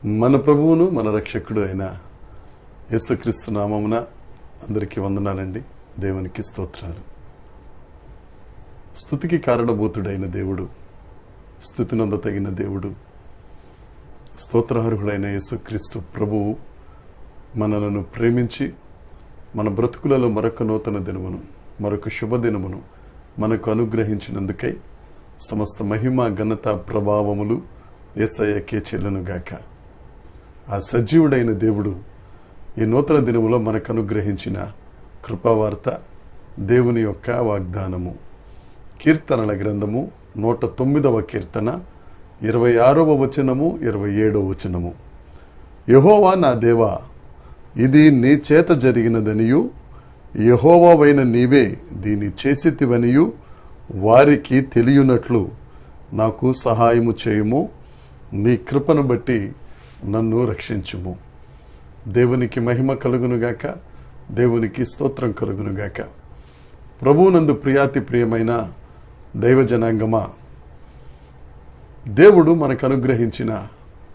మన ప్రభువును మన రక్షకుడు అయిన యేసుక్రీస్తు నామమున అందరికీ వందనాలండి. దేవునికి స్తోత్రాలు. స్తుతికి కారణభూతుడైన దేవుడు, స్తుతినందతగిన దేవుడు, స్తోత్రార్హుడైన యేసుక్రీస్తు ప్రభువు మనలను ప్రేమించి మన బ్రతుకులలో మరొక నూతన దినమును, మరొక శుభదినమును మనకు అనుగ్రహించినందుకై సమస్త మహిమ, ఘనత, ప్రభావములు యేసయ్యకే చెల్లునుగాక. ఆ సజీవుడైన దేవుడు ఈ నూతన దినములో మనకు అనుగ్రహించిన కృపావార్త, దేవుని యొక్క వాగ్దానము. కీర్తనల గ్రంథము 109వ కీర్తన 26వ వచనము, 27వ వచనము. యెహోవా నా దేవా, ఇది నీ చేత జరిగినదనియు, యెహోవావైన నీవే దీని చేసితివనియు వారికి తెలియనట్లు నాకు సహాయము చేయుము. నీ కృపను బట్టి నన్ను రక్షించుము. దేవునికి మహిమ కలుగునుగాక, దేవునికి స్తోత్రం కలుగునుగాక. ప్రభువునందు ప్రియాతి ప్రియమైన దైవజనాంగమా, దేవుడు మనకు అనుగ్రహించిన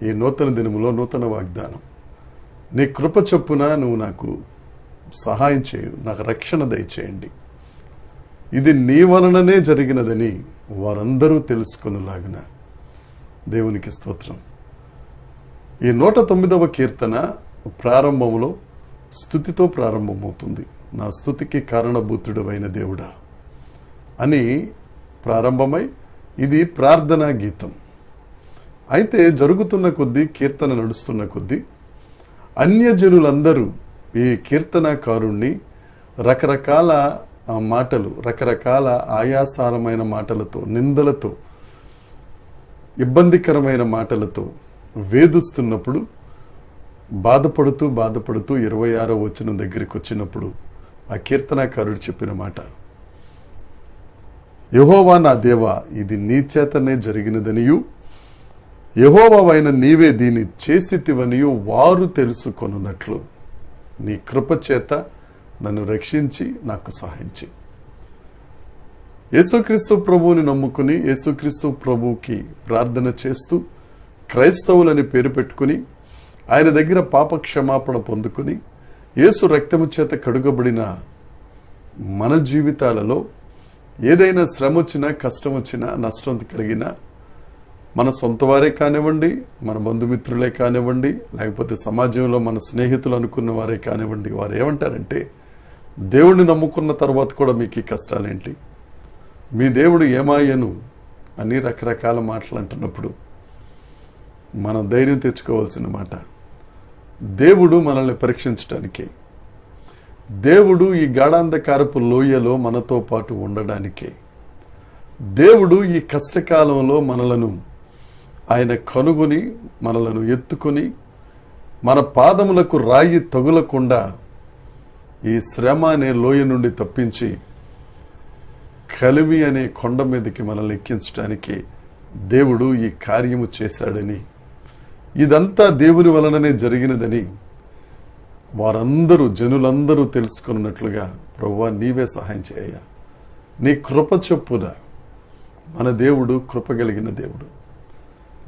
ఈ నూతన దినములో నూతన వాగ్దానం. నీ కృప చొప్పున నువ్వు నాకు సహాయం చేయు, నాకు రక్షణ దయచేయండి. ఇది నీ వలననే జరిగినదని వారందరూ తెలుసుకొనులాగున. దేవునికి స్తోత్రం. ఈ 109వ కీర్తన ప్రారంభంలో స్తుతితో ప్రారంభమవుతుంది. నా స్తుతికి కారణభూతుడైన దేవుడా అని ప్రారంభమై ఇది ప్రార్థనా గీతం. అయితే జరుగుతున్న కొద్దీ, కీర్తన నడుస్తున్న కొద్దీ అన్యజనులందరూ ఈ కీర్తనాకారుణ్ణి రకరకాల మాటలు, రకరకాల ఆయాసారమైన మాటలతో, నిందలతో, ఇబ్బందికరమైన మాటలతో వేధిస్తున్నప్పుడు బాధపడుతూ 26వ వచనం దగ్గరికి వచ్చినప్పుడు ఆ కీర్తనాకారుడు చెప్పిన మాట, యెహోవా నా దేవా, ఇది నీ చేతనే జరిగినదనియు, యెహోవావైన నీవే దీన్ని చేసితివనియు వారు తెలుసుకొనున్నట్లు నీ కృప చేత నన్ను రక్షించి నాకు సహాయం చేయి. యేసుక్రీస్తు ప్రభువుని నమ్ముకుని, యేసుక్రీస్తు ప్రభువుకి ప్రార్థన చేస్తూ, క్రైస్తవులని పేరు పెట్టుకుని, ఆయన దగ్గర పాప క్షమాపణ పొందుకుని, యేసు రక్తము చేత కడుగబడిన మన జీవితాలలో ఏదైనా శ్రమ వచ్చినా, కష్టం వచ్చినా, నష్టం కలిగినా, మన సొంత వారే కానివ్వండి, మన బంధుమిత్రులే కానివ్వండి, లేకపోతే సమాజంలో మన స్నేహితులు అనుకున్న వారే కానివ్వండి, వారు ఏమంటారంటే, దేవుణ్ణి నమ్ముకున్న తర్వాత కూడా మీకు ఈ కష్టాలేంటి, మీ దేవుడు ఏమాయను అని రకరకాల మాటలు అంటున్నప్పుడు మనం ధైర్యం తెచ్చుకోవాల్సిన మాట, దేవుడు మనల్ని పరీక్షించడానికే, దేవుడు ఈ గాఢాంధకారపు లోయలో మనతో పాటు ఉండడానికే, దేవుడు ఈ కష్టకాలంలో మనలను ఆయన కనుగొని, మనలను ఎత్తుకొని, మన పాదములకు రాయి తగులకుండా ఈ శ్రమ అనే లోయ నుండి తప్పించి కలిమి అనే కొండ మీదకి మనల్ని ఎక్కించడానికి దేవుడు ఈ కార్యము చేశాడని, ఇదంతా దేవుని వలననే జరిగినదని వారందరూ, జనులందరూ తెలుసుకున్నట్లుగా, ప్రభువా నీవే సహాయం చేయ, నీ కృప చొప్పున. మన దేవుడు కృపగలిగిన దేవుడు.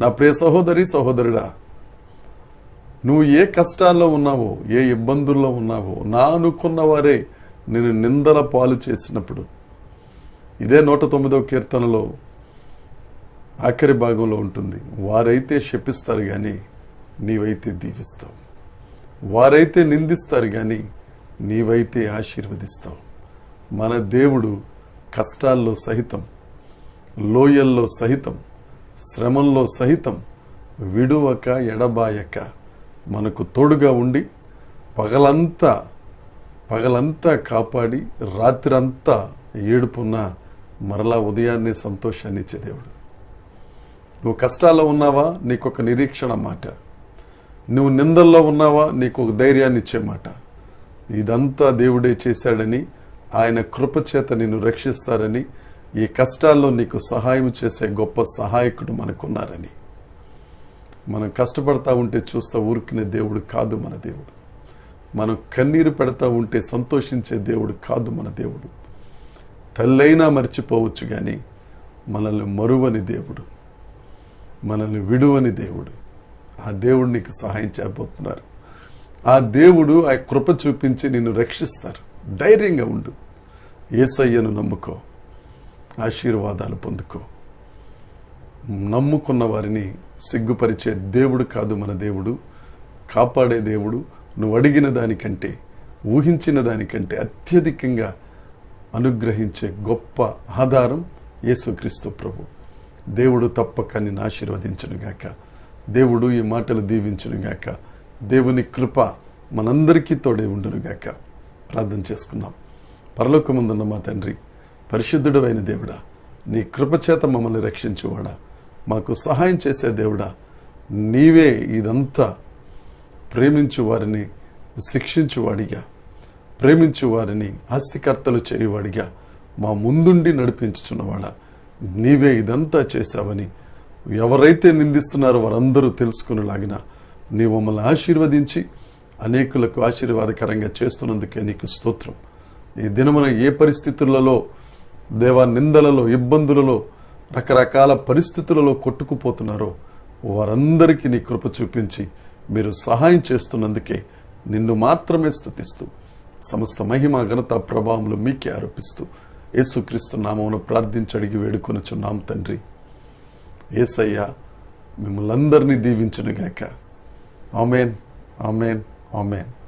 నా ప్రియ సహోదరి, సహోదరుడా, నువ్వు ఏ కష్టాల్లో ఉన్నావో, ఏ ఇబ్బందుల్లో ఉన్నావో, నా అనుకున్న వారే నేను నిందల పాలు చేసినప్పుడు, ఇదే 109వ కీర్తనలో ఆఖరి భాగంలో ఉంటుంది, వారైతే శపిస్తారు కానీ నీవైతే దీవిస్తావు, వారైతే నిందిస్తారు కానీ నీవైతే ఆశీర్వదిస్తావు. మన దేవుడు కష్టాల్లో సహితం, లోయల్లో సహితం, శ్రమంలో సహితం విడువక ఎడబాయక మనకు తోడుగా ఉండి పగలంతా కాపాడి, రాత్రంతా ఏడుపున్న మరలా ఉదయాన్నే సంతోషాన్ని ఇచ్చే దేవుడు. నువ్వు కష్టాల్లో ఉన్నావా, నీకొక నిరీక్షణ మాట. నువ్వు నిందల్లో ఉన్నావా, నీకు ఒక ధైర్యాన్ని ఇచ్చే మాట. ఇదంతా దేవుడే చేశాడని, ఆయన కృపచేత నిన్ను రక్షిస్తారని, ఈ కష్టాల్లో నీకు సహాయం చేసే గొప్ప సహాయకుడు మనకున్నారని. మనం కష్టపడతా ఉంటే చూస్తా ఊరుకునే దేవుడు కాదు మన దేవుడు. మనం కన్నీరు పెడతా ఉంటే సంతోషించే దేవుడు కాదు మన దేవుడు. తల్లైనా మర్చిపోవచ్చు కానీ మనల్ని మరువని దేవుడు, మనల్ని విడువని దేవుడు. ఆ దేవుడు నీకు సహాయం చేయబోతున్నారు. ఆ దేవుడు ఆ కృప చూపించి నిన్ను రక్షిస్తారు. ధైర్యంగా ఉండు. యేసయ్యను నమ్ముకో, ఆశీర్వాదాలు పొందుకో. నమ్ముకున్న వారిని సిగ్గుపరిచే దేవుడు కాదు మన దేవుడు. కాపాడే దేవుడు. నువ్వు అడిగిన దానికంటే, ఊహించిన దానికంటే అత్యధికంగా అనుగ్రహించే గొప్ప ఆధారం యేసుక్రీస్తు ప్రభు. దేవుడు తప్పక నిన్ను ఆశీర్వదించునుగాక. దేవుడు ఈ మాటలు దీవించునుగాక. దేవుని కృప మనందరికీ తోడే ఉండునుగాక. ప్రార్థన చేసుకుందాం. పరలోకమందున్న మా తండ్రి, పరిశుద్ధుడు అయిన దేవుడా, నీ కృపచేత మమ్మల్ని రక్షించువాడా, మాకు సహాయం చేసే దేవుడా, నీవే ఇదంతా ప్రేమించు వారిని శిక్షించువాడిగా, ప్రేమించు వారిని ఆస్తికర్తలు చేయువాడిగా మా ముందుండి నడిపించుచున్నవాడా, నీవే ఇదంతా చేశావని ఎవరైతే నిందిస్తున్నారో వారందరూ తెలుసుకునేలాగిన నీ మమ్మల్ని ఆశీర్వదించి అనేకులకు ఆశీర్వాదకరంగా చేస్తున్నందుకే నీకు స్తోత్రం. ఈ దినమున ఏ పరిస్థితులలో దేవా, నిందలలో, ఇబ్బందులలో, రకరకాల పరిస్థితులలో కొట్టుకుపోతున్నారో వారందరికీ నీ కృప చూపించి మీరు సహాయం చేస్తున్నందుకే నిన్ను మాత్రమే స్తుతిస్తూ సమస్త మహిమ, ఘనత, ప్రభావములు మీకే ఆరోపిస్తూ యేసుక్రీస్తు నామమున ప్రార్థించి అడిగి వేడుకొనుచున్నాం తండ్రి. యేసయ్య మిమ్మల్ని అందరినీ దీవించునుగాక. ఆమేన్, ఆమేన్, ఆమేన్.